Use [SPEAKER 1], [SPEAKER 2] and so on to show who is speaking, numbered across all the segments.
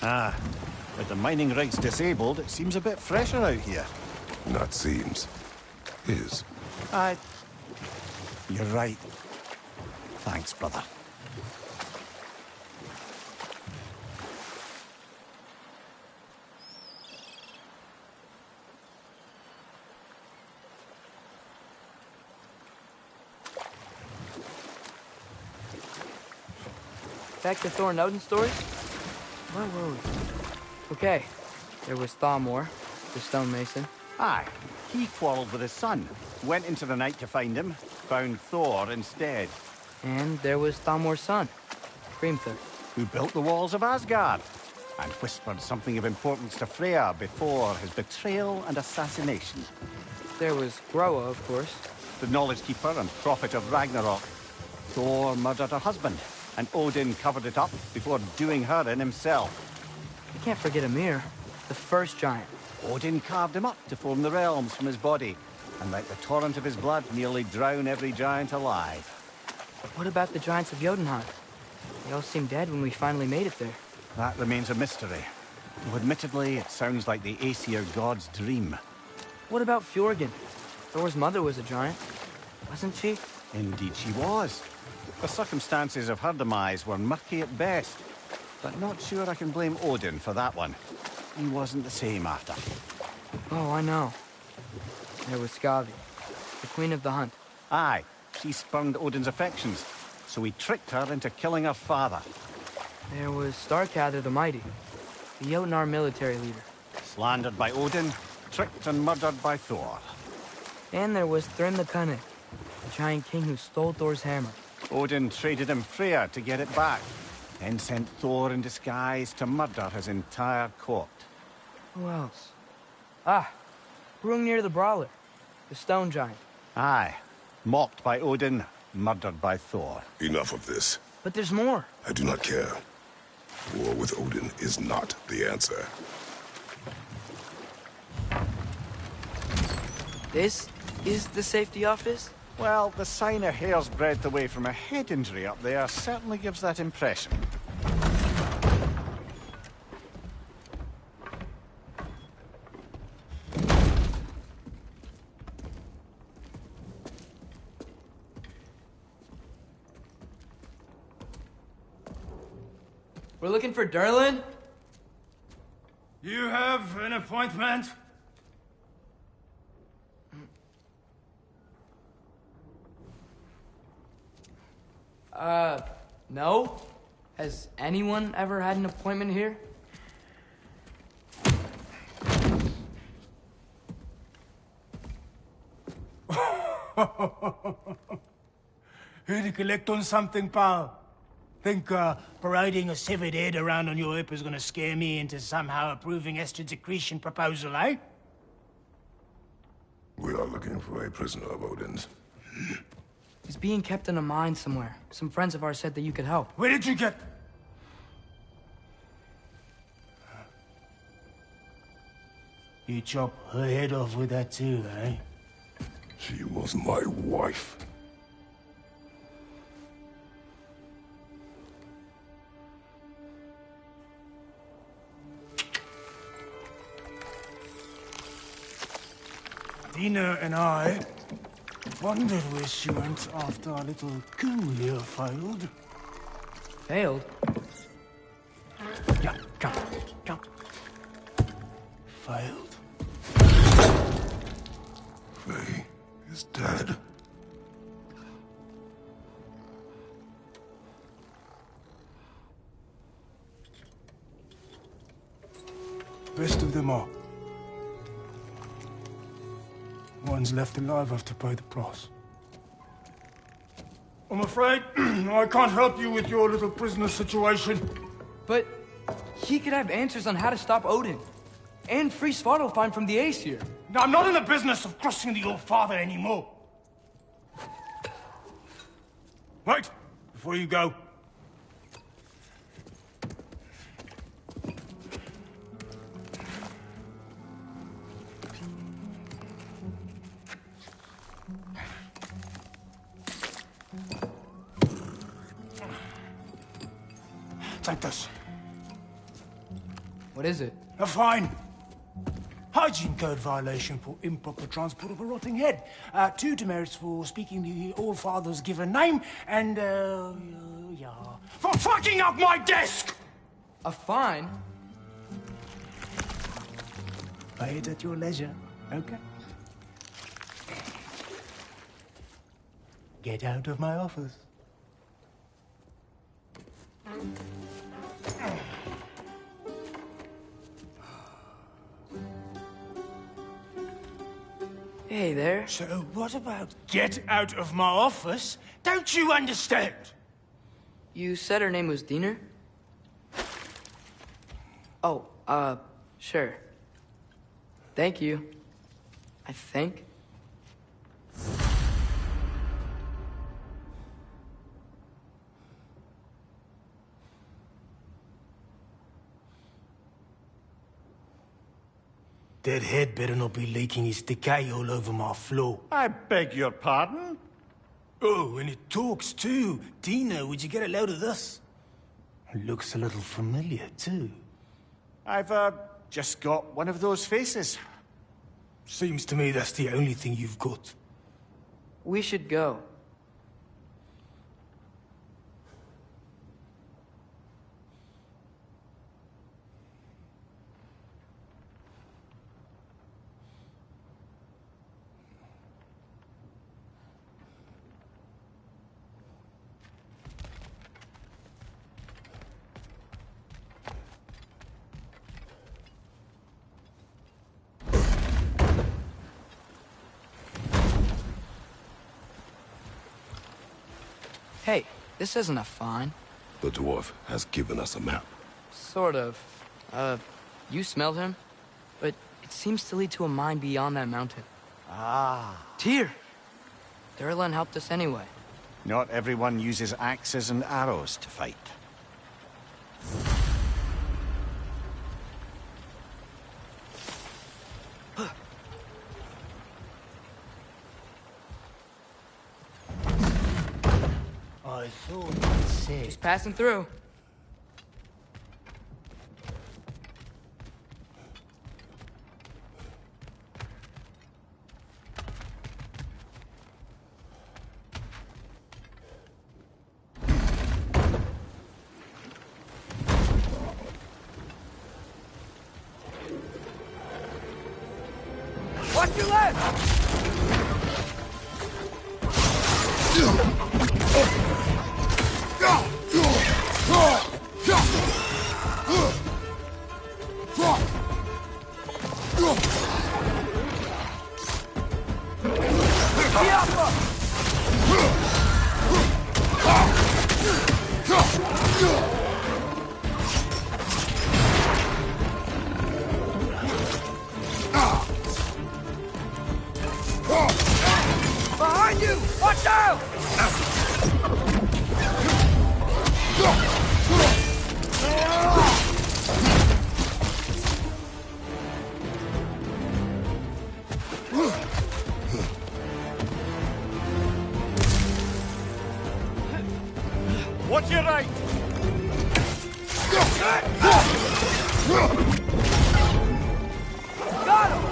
[SPEAKER 1] Ah, with the mining rigs disabled, it seems a bit fresher out here.
[SPEAKER 2] Not seems. Is.
[SPEAKER 1] You're right. Thanks, brother.
[SPEAKER 3] Back to Thor and Odin's stories? Where were we? Okay, there was Thalmor, the stonemason.
[SPEAKER 1] Aye, he quarreled with his son. Went into the night to find him, found Thor instead.
[SPEAKER 3] And there was Thalmor's son, Hrimthur.
[SPEAKER 1] Who built the walls of Asgard, and whispered something of importance to Freya before his betrayal and assassination.
[SPEAKER 3] There was Groa, of course.
[SPEAKER 1] The knowledge keeper and prophet of Ragnorack. Thor murdered her husband, and Odin covered it up before doing her in himself.
[SPEAKER 3] You can't forget Ymir, the first giant.
[SPEAKER 1] Odin carved him up to form the realms from his body, and let the torrent of his blood nearly drown every giant alive.
[SPEAKER 3] What about the giants of Jotunheim? They all seemed dead when we finally made it there.
[SPEAKER 1] That remains a mystery. Though admittedly, it sounds like the Aesir god's dream.
[SPEAKER 3] What about Fjorgyn? Thor's mother was a giant, wasn't she?
[SPEAKER 1] Indeed she was. The circumstances of her demise were murky at best, but not sure I can blame Odin for that one. He wasn't the same after.
[SPEAKER 3] Oh, I know. There was Skavi, the queen of the hunt.
[SPEAKER 1] Aye, she spurned Odin's affections, so he tricked her into killing her father.
[SPEAKER 3] There was Starkadr the Mighty, the Jotnar military leader.
[SPEAKER 1] Slandered by Odin, tricked and murdered by Thor.
[SPEAKER 3] And there was Thrym the Cunning, the giant king who stole Thor's hammer.
[SPEAKER 1] Odin traded him Freya to get it back, then sent Thor in disguise to murder his entire court.
[SPEAKER 3] Who else? Ah, Hrungnir the Brawler, the stone giant.
[SPEAKER 1] Aye, mocked by Odin, murdered by Thor.
[SPEAKER 2] Enough of this.
[SPEAKER 3] But there's more.
[SPEAKER 2] I do not care. War with Odin is not the answer.
[SPEAKER 3] This is the safety office?
[SPEAKER 1] Well, the sign a hair's breadth away from a head injury up there certainly gives that impression.
[SPEAKER 3] We're looking for Durlin?
[SPEAKER 4] You have an appointment?
[SPEAKER 3] No? Has anyone ever had an appointment here?
[SPEAKER 4] Here to collect on something, pal? Think, parading a severed head around on your hip is gonna scare me into somehow approving Esther's accretion proposal, eh?
[SPEAKER 2] We are looking for a prisoner of Odin's.
[SPEAKER 3] He's being kept in a mine somewhere. Some friends of ours said that you could help.
[SPEAKER 4] Where did you get... You chop her head off with that too, eh?
[SPEAKER 2] She was my wife.
[SPEAKER 4] Dina and I wondered where she went after our little coup here failed.
[SPEAKER 3] Failed?
[SPEAKER 4] Yeah, come. Failed.
[SPEAKER 2] Faye is dead.
[SPEAKER 4] best of them all. One's left alive have to pay the price. I'm afraid I can't help you with your little prisoner situation.
[SPEAKER 3] But he could have answers on how to stop Odin. And free Svartalfheim from the Aesir.
[SPEAKER 4] I'm not in the business of crossing the Old Father anymore. Wait, before you go. Take this.
[SPEAKER 3] What is it?
[SPEAKER 4] A fine. Hygiene code violation for improper transport of a rotting head. 2 demerits for speaking the All-Father's given name, and, yeah. For fucking up my desk!
[SPEAKER 3] A fine?
[SPEAKER 4] Pay it at your leisure, okay? Get out of my office.
[SPEAKER 3] Hey there.
[SPEAKER 4] So what about get out of my office? Don't you understand?
[SPEAKER 3] You said her name was Diener? Oh, sure. Thank you. I think.
[SPEAKER 4] That head better not be leaking his decay all over my floor.
[SPEAKER 1] I beg your pardon?
[SPEAKER 4] Oh, and it talks too. Dino, would you get a load of this? It looks a little familiar too.
[SPEAKER 1] I've, just got one of those faces.
[SPEAKER 4] Seems to me that's the only thing you've got.
[SPEAKER 3] We should go. Hey, this isn't a fine.
[SPEAKER 2] The dwarf has given us a map.
[SPEAKER 3] Sort of. You smelled him? But it seems to lead to a mine beyond that mountain.
[SPEAKER 1] Ah.
[SPEAKER 3] Tyr! Durlan helped us anyway.
[SPEAKER 1] Not everyone uses axes and arrows to fight.
[SPEAKER 4] I thought it said...
[SPEAKER 3] Just passing through. Watch your left! Behind you! Watch out!
[SPEAKER 1] What's your right?
[SPEAKER 3] Got him!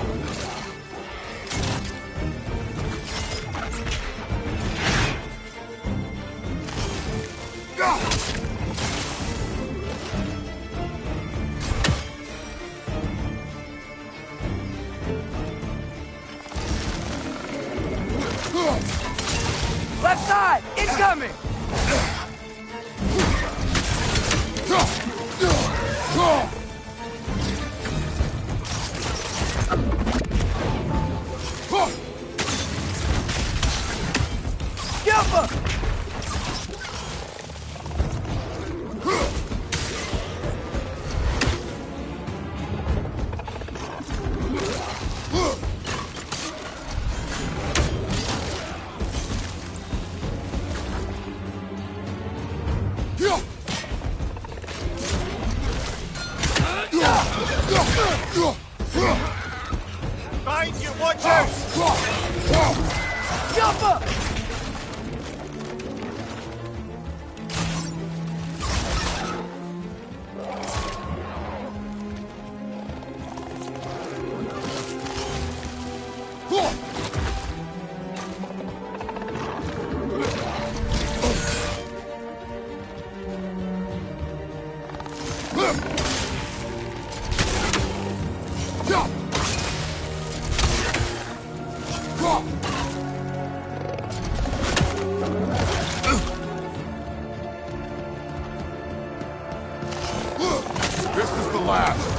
[SPEAKER 3] Left side! Incoming!
[SPEAKER 2] flat!